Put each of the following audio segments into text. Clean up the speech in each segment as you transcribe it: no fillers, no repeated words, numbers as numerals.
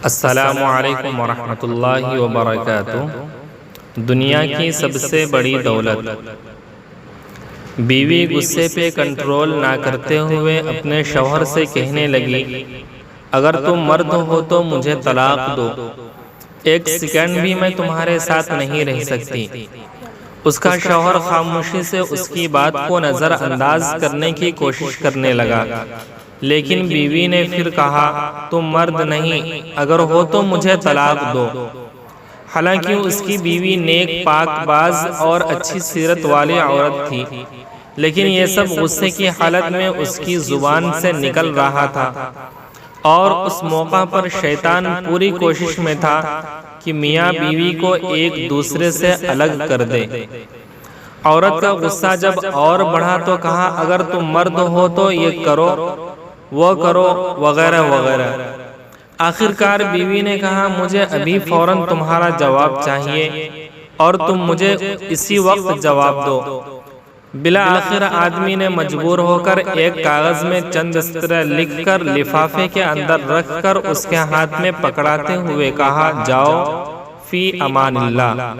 السلام علیکم ورحمۃ اللہ وبرکاتہ۔ دنیا کی سب سے بڑی دولت۔ بیوی غصے پہ کنٹرول نہ کرتے ہوئے اپنے شوہر سے کہنے لگی، اگر تم مرد ہو تو مجھے طلاق دو، ایک سیکنڈ بھی میں تمہارے ساتھ نہیں رہ سکتی۔ اس کا شوہر خاموشی سے اس کی بات کو نظر انداز کرنے کی کوشش کرنے لگا، لیکن بیوی نے پھر کہا، تم مرد نہیں، اگر ہو تو مجھے طلاق دو۔ حالانکہ اس کی بیوی نیک، پاک باز اور اچھی سیرت والی عورت تھی، لیکن یہ سب غصے کی حالت میں اس کی زبان سے نکل رہا تھا، اور اس موقع پر شیطان پوری کوشش میں تھا کہ میاں بیوی کو ایک دوسرے سے الگ کر دے۔ عورت کا غصہ جب اور بڑھا تو کہا، اگر تم مرد ہو تو یہ کرو، وہ کرو، وغیرہ وغیرہ۔ آخر کار بیوی نے کہا، مجھے ابھی فوراً تمہارا جواب چاہیے اور تم مجھے اسی وقت جواب دو۔ بالآخر آدمی نے مجبور ہو کر ایک کاغذ میں چند سطریں لکھ کر لفافے کے اندر رکھ کر اس کے ہاتھ میں پکڑاتے ہوئے کہا، جاؤ فی امان اللہ۔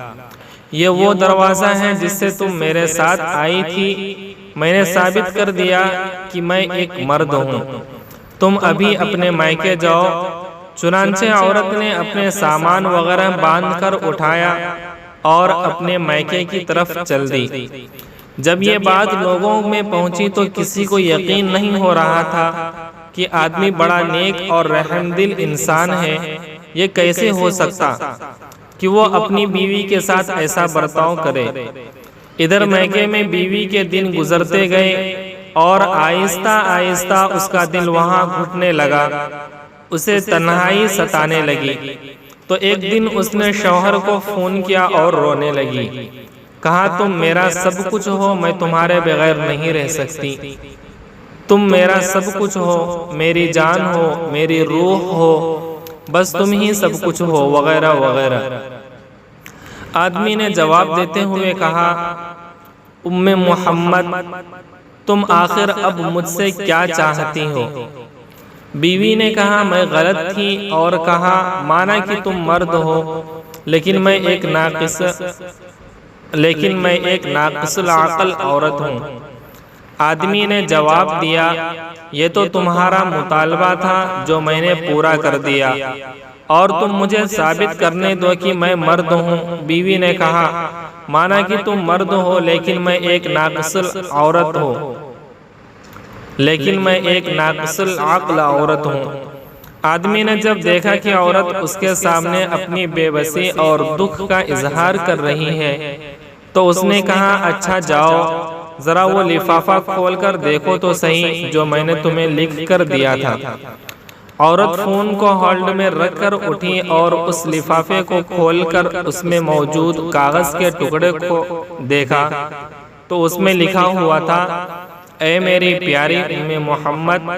یہ وہ دروازہ ہے جس سے تم میرے ساتھ آئی تھی، میں نے ثابت کر دیا کہ میں ایک مرد ہوں، تم ابھی اپنے مائکے جاؤ۔ چنانچہ عورت نے اپنے سامان وغیرہ باندھ کر اٹھایا اور اپنے مائکے کی طرف چل دی۔ جب یہ بات لوگوں میں پہنچی تو کسی کو یقین نہیں ہو رہا تھا کہ آدمی بڑا نیک اور رحم دل انسان ہے، یہ کیسے ہو سکتا کہ وہ اپنی بیوی کے ساتھ ایسا برتاؤ کرے۔ ادھر مائکے میں بیوی کے دن گزرتے گئے اور آہستہ آہستہ اس کا دل وہاں گھٹنے لگا، اسے تنہائی ستانے لگی۔ تو ایک دن اس نے شوہر کو فون کیا اور رونے لگی، کہا، تم میرا سب کچھ ہو، میں تمہارے بغیر نہیں رہ سکتی، تم میرا سب کچھ ہو، میری جان ہو، میری روح ہو، بس تم ہی سب کچھ ہو، وغیرہ وغیرہ۔ آدمی نے جواب دیتے ہوئے کہا، ام محمد، تم آخر اب مجھ سے کیا چاہتی ہو؟ بیوی نے کہا، میں غلط تھی، اور کہا، مانا کہ تم مرد ہو، لیکن میں ایک ناقص العقل عورت ہوں۔ آدمی نے جواب دیا، یہ تو تمہارا مطالبہ تھا جو میں نے پورا کر دیا، اور تم مجھے ثابت کرنے دو کہ میں مرد ہوں۔ بیوی نے کہا، مانا کہ تم مرد ہو، لیکن میں ایک ناقص عورت ہوں، العقل عورت ہوں۔ آدمی نے جب دیکھا کہ عورت اس کے سامنے اپنی بے بسی اور دکھ کا اظہار کر رہی ہے تو اس نے کہا، اچھا جاؤ، ذرا وہ لفافہ کھول کر دیکھو تو صحیح جو میں نے تمہیں لکھ کر دیا تھا۔ عورت فون کو ہولڈ میں رکھ کر اٹھی اور اس لفافے کو کھول کر اس میں موجود کاغذ کے ٹکڑے کو دیکھا تو اس میں لکھا ہوا تھا، اے میری پیاری ام محمد،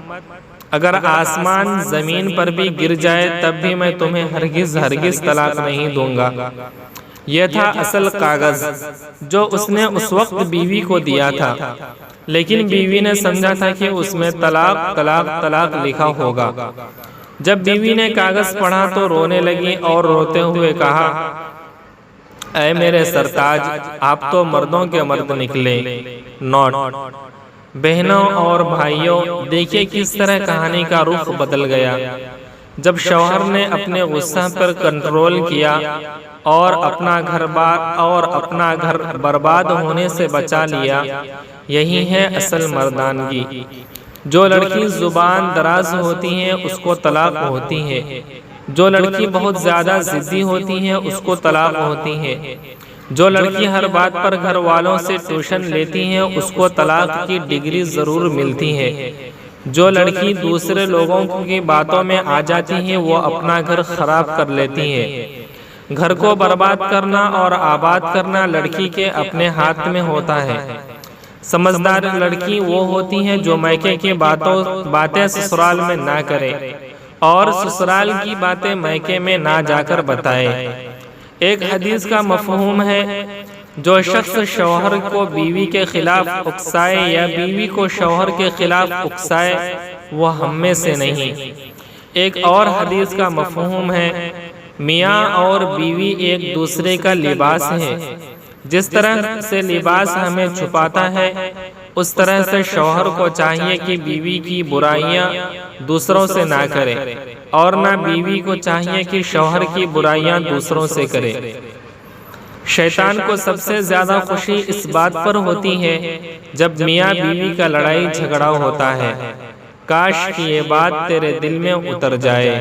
اگر آسمان زمین پر بھی گر جائے تب بھی میں تمہیں ہرگز طلاق نہیں دوں گا۔ یہ تھا اصل کاغذ جو اس نے اس وقت بیوی کو دیا تھا، لیکن بیوی نے سمجھا تھا کہ اس میں طلاق طلاق طلاق لکھا ہوگا۔ جب بیوی نے کاغذ پڑھا تو رونے لگی اور روتے ہوئے کہا، اے میرے سرتاج، آپ تو مردوں کے مرد نکلے۔ نوٹ: بہنوں اور بھائیوں، دیکھیے کس طرح کہانی کا رخ بدل گیا۔ جب شوہر نے اپنے غصہ پر کنٹرول کیا اور اپنا گھر برباد ہونے سے بچا لیا، یہی ہے اصل مردانگی۔ جو لڑکی زبان دراز ہوتی ہے اس کو طلاق ہوتی ہے، جو لڑکی بہت زیادہ ضدی ہوتی ہے اس کو طلاق ہوتی ہے، جو لڑکی ہر بات پر گھر والوں سے ٹیوشن لیتی ہے اس کو طلاق کی ڈگری ضرور ملتی ہے، جو لڑکی دوسرے لوگوں کی باتوں میں آ جاتی ہے وہ اپنا گھر خراب کر لیتی ہے۔ گھر کو برباد کرنا اور آباد کرنا لڑکی کے اپنے ہاتھ میں ہوتا ہے۔ سمجھدار لڑکی وہ ہوتی ہے جو مائکے کی باتیں سسرال میں نہ کرے اور سسرال کی باتیں مائکے میں نہ جا کر بتائے۔ ایک حدیث کا مفہوم ہے، جو شخص شوہر کو بیوی کے خلاف اکسائے یا بیوی کو شوہر کے خلاف اکسائے وہ ہم میں سے نہیں۔ ایک اور حدیث کا مفہوم ہے میاں اور بیوی ایک دوسرے کا لباس ہے، جس طرح سے لباس ہمیں چھپاتا ہے اس طرح سے شوہر کو چاہیے کہ بیوی کی برائیاں دوسروں سے نہ کرے اور نہ بیوی کو چاہیے کہ شوہر کی برائیاں دوسروں سے کرے۔ شیطان کو سب سے زیادہ خوشی اس بات پر ہوتی ہے جب میاں بیوی کا لڑائی جھگڑا ہوتا ہے۔ کاش کہ یہ بات تیرے دل میں اتر جائے۔